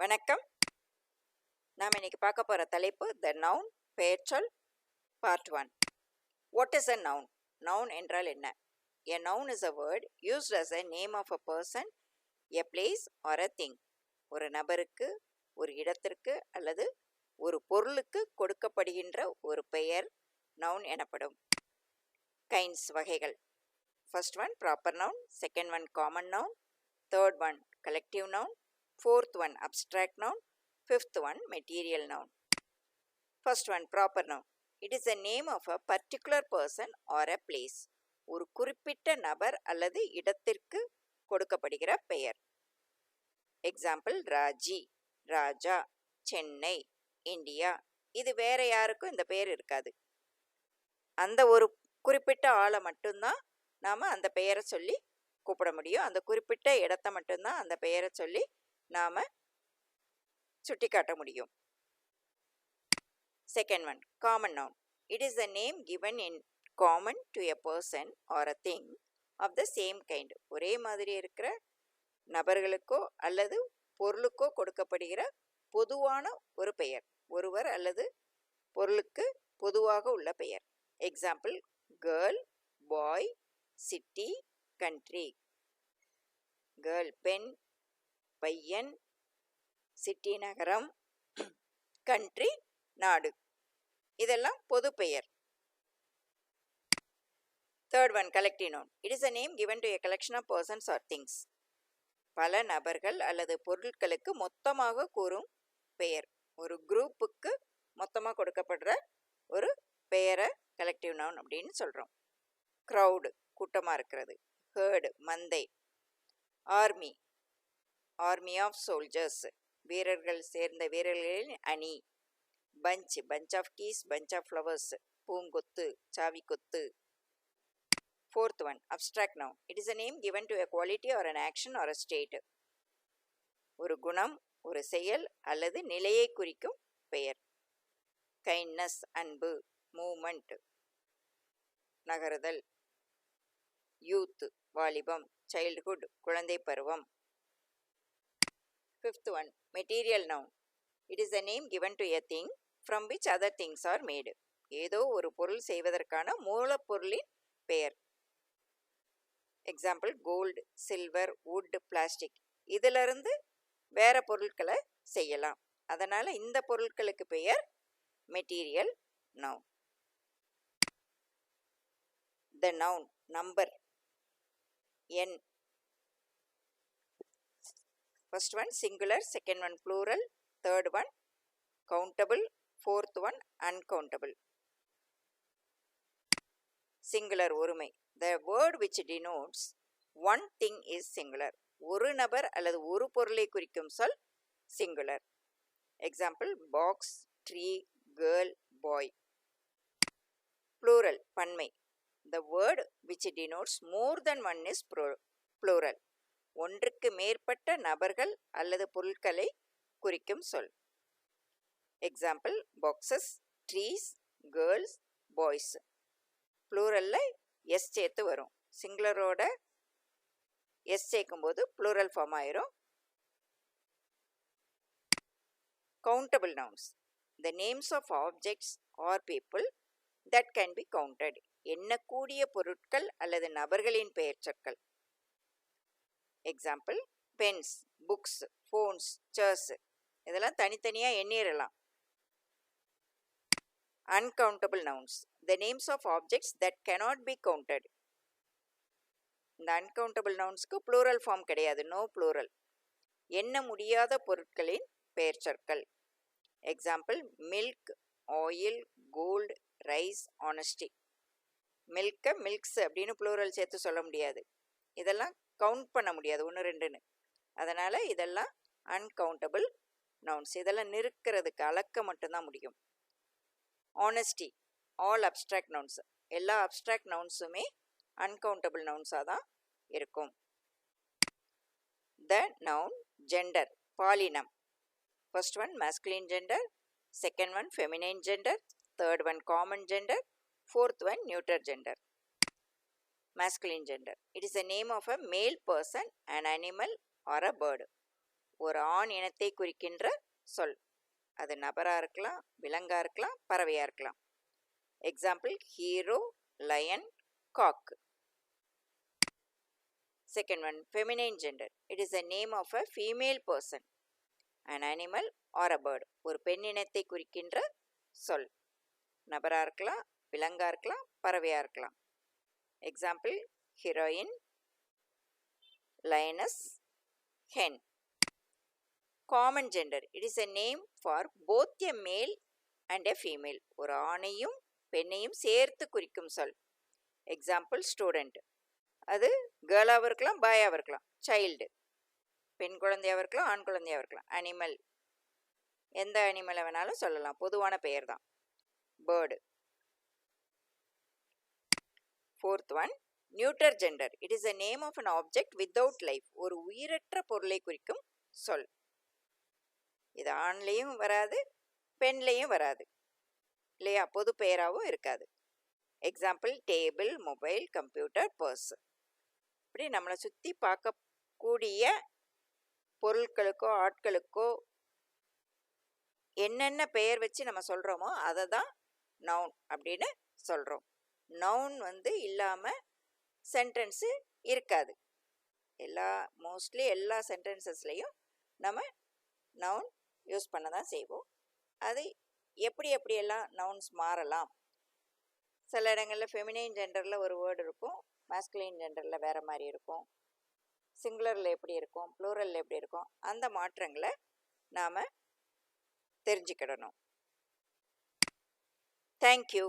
வணக்கம். நாம் இன்னைக்கு பார்க்க போகிற தலைப்பு த நவுன் பெயர்ச்சொல் part 1. What is a noun? Noun என்றால் என்ன? A noun is a word used as a name of a person, a place or a thing. ஒரு நபருக்கு, ஒரு இடத்திற்கு அல்லது ஒரு பொருளுக்கு கொடுக்கப்படுகின்ற ஒரு பெயர் நவுன் எனப்படும். கைண்ட்ஸ் வகைகள். First one proper noun, second one common noun, third one collective noun, fourth one abstract noun, fifth one material noun. First one proper noun. It is the name of a particular person or a place. ஒரு குறிப்பிட்ட நபர் அல்லது இடத்திற்கு கொடுக்கப்படுகிற பெயர். Example Raji, ராஜா, Chennai, India. இது வேற யாருக்கும் இந்த பெயர் இருக்காது. அந்த ஒரு குறிப்பிட்ட ஆளை மட்டும்தான் நாம் அந்த பெயரை சொல்லி கூப்பிட முடியும். அந்த குறிப்பிட்ட இடத்த மட்டும்தான் அந்த பெயரை சொல்லி நாம சுட்டி காட்ட முடியும். Second one common noun. It is the name given in common to a person or a thing of the same kind. ஒரே மாதிரி இருக்கிற நபர்களுக்கோ அல்லது பொருளுக்கோ கொடுக்கப்படுகிற பொதுவான ஒரு பெயர். ஒருவர் அல்லது பொருளுக்கு பொதுவாக உள்ள பெயர். Example girl, boy, city, country. Girl பெண், பையன், சிட்டி நகரம், கண்ட்ரி நாடு. இதெல்லாம் பொது பெயர். Third one collective noun. It is a name given to a collection of persons or things. பல நபர்கள் அல்லது பொருட்களுக்கு மொத்தமாக கூறும் பெயர். ஒரு குரூப்புக்கு மொத்தமாக கொடுக்கப்படுற ஒரு பெயரை கலெக்டிவ் நவுன் அப்படின்னு சொல்கிறோம். க்ரௌடு கூட்டமாக இருக்கிறது. ஹேர்டு மந்தை. ஆர்மி, ஆர்மி ஆஃப் சோல்ஜர்ஸ் வீரர்கள் சேர்ந்த வீரர்களின் அணி. Bunch, bunch of keys, bunch of flowers பூங்கொத்து, சாவி கொத்து. Fourth one abstract noun. It is a name given to a quality or an action or a state. ஒரு குணம், ஒரு செயல் அல்லது நிலையை குறிக்கும் பெயர். கைண்ட்னஸ் அன்பு, மூமெண்ட் நகருதல், யூத் வாலிபம், சைல்ட்ஹுட் குழந்தை பருவம். Fifth one, material noun. It is a name given to a thing from which other things are made. ஏதோ ஒரு பொருள் செய்வதற்கான மூலப்பொருளின் பெயர். Example gold, silver, wood, plastic. இதிலிருந்து வேற பொருட்களை செய்யலாம். அதனால இந்த பொருட்களுக்கு பெயர் material noun. The noun number. N. First one singular, second one plural, third one countable, fourth one uncountable. Singular ஒருமை. The word which denotes one thing is singular. ஒரு நபர் அல்லது ஒரு பொருளை குறிக்கும் சொல் singular. Example box, tree, girl, boy. Plural பன்மை. The word which denotes more than one is plural. ஒன்றுக்கு மேற்பட்ட நபர்கள் அல்லது பொருட்களை குறிக்கும் சொல். Example boxes, trees, girls, boys. ப்ளூரல்ல எஸ் சேர்த்து வரும். சிங்குலரோட எஸ் சேர்க்கும்போது ப்ளூரல் ஃபார்ம் ஆயிரும். Countable nouns. The names of objects or people that can be counted. எண்ணக்கூடிய பொருட்கள் அல்லது நபர்களின் பெயர் சொற்கள். Example pens, books, phones, chairs. இதெல்லாம் தனித்தனியாக எண்ணிடலாம். Uncountable nouns. The names of objects that cannot be counted. இந்த அன்கவுண்டபிள் நவுன்ஸ்க்கு ப்ளூரல் ஃபார்ம் கிடையாது. No plural. எண்ண முடியாத பொருட்களின் பெயர் சொற்கள். Example milk, oil, gold, rice, honesty. மில்கை மில்க்ஸ் அப்படின்னு ப்ளூரல் சேர்த்து சொல்ல முடியாது. இதெல்லாம் கவுண்ட் பண்ண முடியாது 1 2ன்னு. அதனால் இதெல்லாம் அன்கவுண்டபிள் நவுன்ஸ். இதெல்லாம் நிறுக்கிறதுக்கு அளக்க மட்டும்தான் முடியும். Honesty all abstract nouns. எல்லா அப்ஸ்ட்ராக்ட் நவுன்ஸுமே அன்கவுண்டபிள் நவுன்ஸாக தான் இருக்கும். த நவுன் ஜெண்டர் பாலினம். First one masculine gender, second one feminine gender, third one common gender, fourth one neuter gender. Masculine gender. It is a name of a male person, an animal or a bird. ஒரு ஆண் இனத்தை குறிக்கின்ற சொல். அது நபராக இருக்கலாம், விலங்காக இருக்கலாம், பறவையாக இருக்கலாம். Example hero, line, Kock. Second one, feminine gender. It is the name of a female person, an animal or a bird. ஒரு பெண் இனத்தை குறிக்கின்ற சொல். நபராக இருக்கலாம், விலங்காக இருக்கலாம், பறவையாக இருக்கலாம். Example heroine, lioness, hen. Common gender. It is a name for both a male and a female. ஒரு ஆணையும் பெண்ணையும் சேர்த்து குறிக்கும் சொல். Example student. அது கேர்ளாகவும் இருக்கலாம், பாயாகவும் இருக்கலாம். சைல்டு, பெண் குழந்தையாக இருக்கலாம், ஆண் குழந்தையாக இருக்கலாம். அனிமல், எந்த அனிமலை வேணாலும் சொல்லலாம், பொதுவான பெயர் தான். Bird. Fourth one, neuter gender. It is a name of an object without life. ஒரு உயிரற்ற பொருளை குறிக்கும் சொல். இது ஆண்லேயும் வராது, பெண்லேயும் வராது இல்லையா, பொது பெயராகவும் இருக்காது. Example table, mobile, computer, purse. இப்படி நம்மளை சுற்றி பார்க்கக்கூடிய பொருட்களுக்கோ ஆட்களுக்கோ என்னென்ன பெயர் வச்சு நம்ம சொல்கிறோமோ அதை தான் நவுன் அப்படின்னு சொல்கிறோம். நவுன் இல்லாமல் சென்டென்ஸு இருக்காது. மோஸ்ட்லி எல்லா சென்டென்சஸ்லையும் நம்ம நவுன் யூஸ் பண்ண தான் செய்வோம். அது எப்படியெல்லாம் நவுன்ஸ் மாறலாம். சில இடங்களில் ஃபெமினைன் ஜெண்டரில் ஒரு வேர்டு இருக்கும், மாஸ்குலைன் ஜெண்டரில் வேறு மாதிரி இருக்கும், சிங்குலரில் எப்படி இருக்கும், ப்ளூரலில் எப்படி இருக்கும், அந்த மாற்றங்களை நாம் தெரிஞ்சுக்கிடணும். தேங்க்யூ.